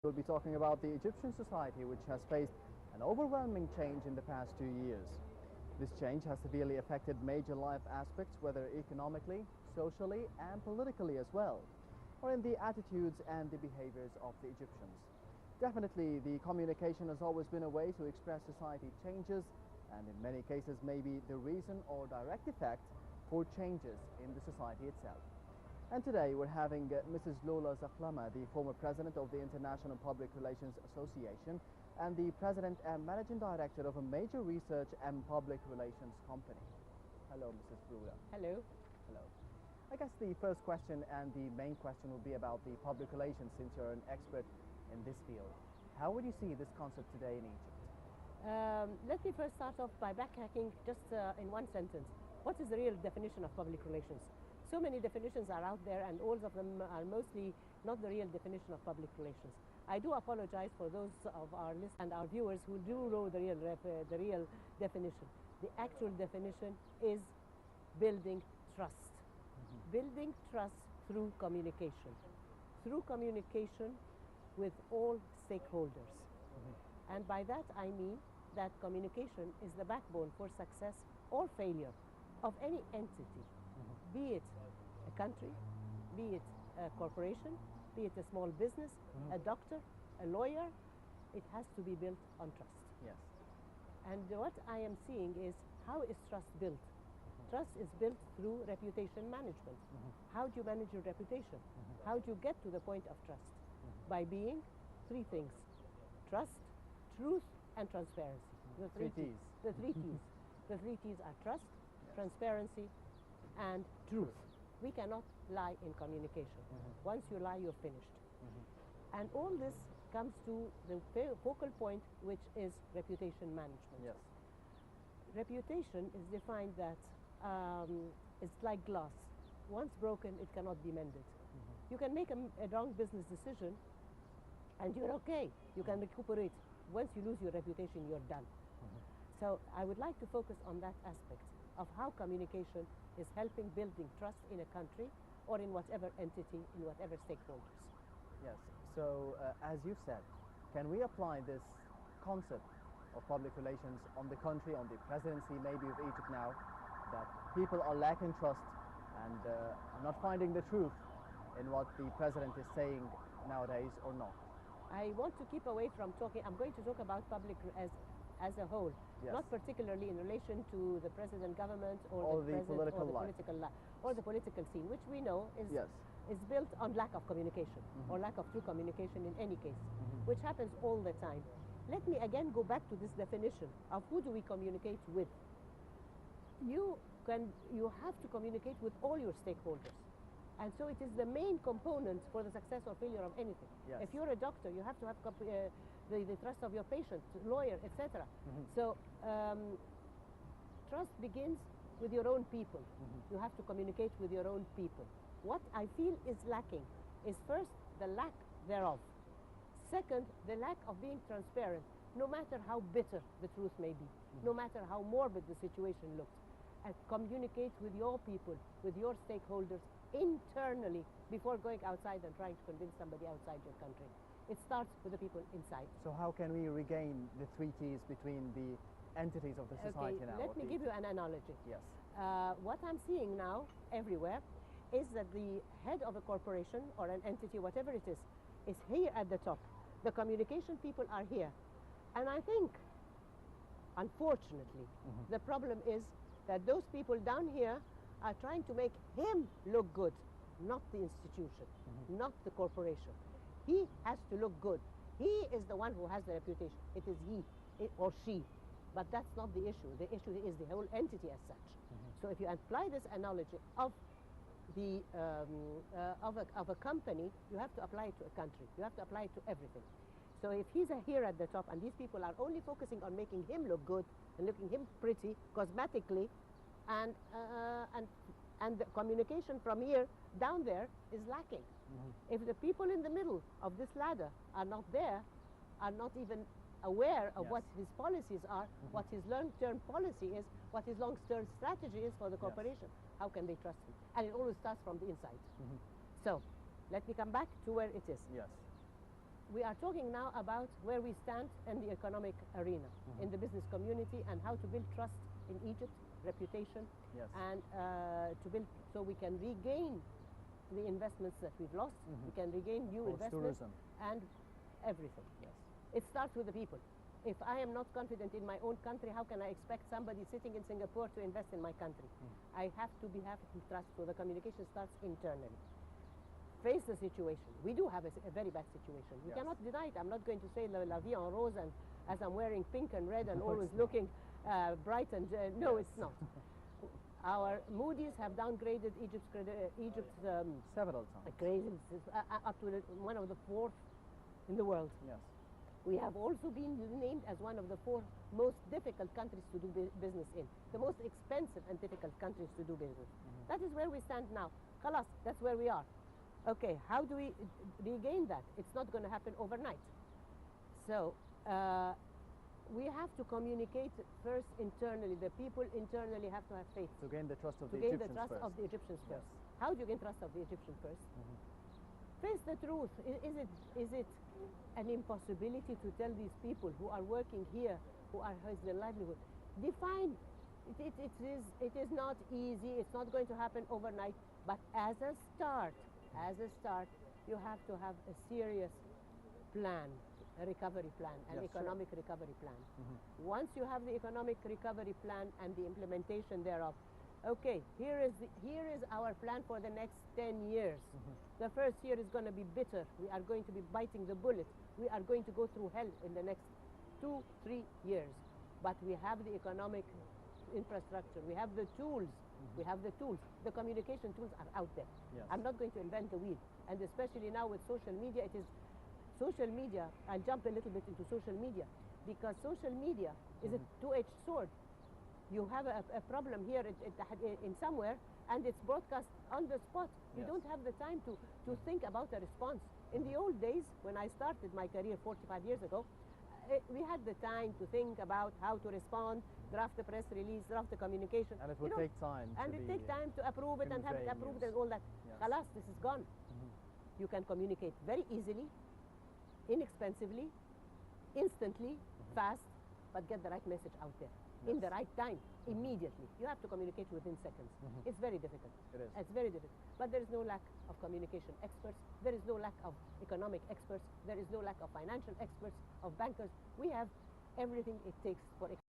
We'll be talking about the Egyptian society, which has faced an overwhelming change in the past 2 years. This change has severely affected major life aspects, whether economically, socially, and politically as well, or in the attitudes and the behaviors of the Egyptians. Definitely, the communication has always been a way to express society changes, and in many cases may be the reason or direct effect for changes in the society itself. And today we're having Mrs. Lola Zaklama, the former president of the International Public Relations Association and the president and managing director of a major research and public relations company. Hello, Mrs. Lola. Hello. Hello. I guess the first question and the main question will be about the public relations, since you're an expert in this field. How would you see this concept today in Egypt? Let me first start off by backtracking just in one sentence. What is the real definition of public relations? So many definitions are out there, and all of them are mostly not the real definition of public relations. I do apologize for those of our listeners and our viewers who do know the real definition. The actual definition is building trust. Building trust through communication. Through communication with all stakeholders. And by that I mean that communication is the backbone for success or failure of any entity. Be it a country, be it a corporation, be it a small business, a doctor, a lawyer, it has to be built on trust. Yes. And what I am seeing is, how is trust built? Trust is built through reputation management. How do you manage your reputation? How do you get to the point of trust? By being three things: trust, truth, and transparency. The three T's. The three T's. The three T's are trust, transparency, and truth. We cannot lie in communication. Once you lie, you're finished. And all this comes to the focal point, which is reputation management. Yes. Reputation is defined that it's like glass. Once broken, it cannot be mended. You can make a wrong business decision and you're okay. You can recuperate. Once you lose your reputation, you're done. So I would like to focus on that aspect of how communication is helping building trust in a country or in whatever entity, in whatever stakeholders. Yes. So as you said, can we apply this concept of public relations on the country, on the presidency maybe of Egypt now, that people are lacking trust and are not finding the truth in what the president is saying nowadays, or not? I want to keep away from talking. I'm going to talk about public as a whole, not particularly in relation to the president government or the president political or the life. political life or the political scene, which we know is built on lack of communication or lack of true communication in any case, which happens all the time. Let me again go back to this definition of who do we communicate with. You have to communicate with all your stakeholders. And so it is the main component for the success or failure of anything. Yes. If you're a doctor, you have to have the trust of your patient, lawyer, etc. So trust begins with your own people. You have to communicate with your own people. What I feel is lacking is, first, the lack thereof. Second, the lack of being transparent, no matter how bitter the truth may be, no matter how morbid the situation looks. And communicate with your people, with your stakeholders internally before going outside and trying to convince somebody outside your country. It starts with the people inside. So how can we regain the three T's between the entities of the society now? Let me give you an analogy. Yes. What I'm seeing now everywhere is that the head of a corporation or an entity, whatever it is here at the top. The communication people are here. And I think, unfortunately, the problem is that those people down here are trying to make him look good, not the institution, not the corporation. He has to look good. He is the one who has the reputation. It is he or she. But that's not the issue. The issue is the whole entity as such. So if you apply this analogy of the of a company, you have to apply it to a country. You have to apply it to everything. So if he's here at the top and these people are only focusing on making him look good and looking him pretty cosmetically, and the communication from here down there is lacking. If the people in the middle of this ladder are not there, are not even aware of what his policies are, what his long-term policy is, what his long-term strategy is for the corporation, how can they trust him? And it always starts from the inside. So let me come back to where it is. Yes. we are talking now about where we stand in the economic arena, in the business community, and how to build trust in Egypt, reputation, Yes. and to build so we can regain the investments that we've lost. We can regain new investments Tourism. and everything. Yes. It starts with the people. If I am not confident in my own country, how can I expect somebody sitting in Singapore to invest in my country? I have to have trust. So the communication starts internally. Face the situation. We do have a very bad situation. We Yes. cannot deny it. I'm not going to say la vie en rose, and as I'm wearing pink and red and No, always it's not. looking bright and no, Yes. it's not. Our Moody's have downgraded Egypt's Several times. credit up to one of the fourth in the world. Yes. We have also been named as one of the 4 most difficult countries to do business in, the most expensive and difficult countries to do business. That is where we stand now. Khalas, that's where we are. Okay, how do we regain that? It's not going to happen overnight. So we have to communicate first internally. The people internally have to have faith. To gain the trust of To the gain Egyptians the trust first. of the Egyptians Yes. first. How do you gain trust of the Egyptians first? Face the truth. Is it an impossibility to tell these people who are working here, who has their livelihood? Define. It is not easy. It's not going to happen overnight. But as a start, you have to have a serious plan, a recovery plan, an Yes, sure. economic recovery plan. Once you have the economic recovery plan and the implementation thereof, okay, here is our plan for the next 10 years. The first year is going to be bitter. We are going to be biting the bullet. We are going to go through hell in the next 2-3 years. But we have the economic infrastructure. We have the tools. We have the tools. The communication tools are out there. Yes. I'm not going to invent the wheel. And especially now with social media, it is social media. I'll jump a little bit into social media because social media is a two-edged sword. You have a problem here in somewhere, and it's broadcast on the spot. You Yes. don't have the time to think about a response. In the old days, when I started my career 45 years ago, we had the time to think about how to respond, draft a press release, draft a communication. And it would take time. And to it be, takes time to approve it and have it conveying approved news. and all that. Yes. Khalas, this is gone. You can communicate very easily, inexpensively, instantly, fast, but get the right message out there in the right time, immediately. You have to communicate within seconds. It's very difficult. It is. It's very difficult. But there is no lack of communication experts. There is no lack of economic experts. There is no lack of financial experts, of bankers. We have everything it takes for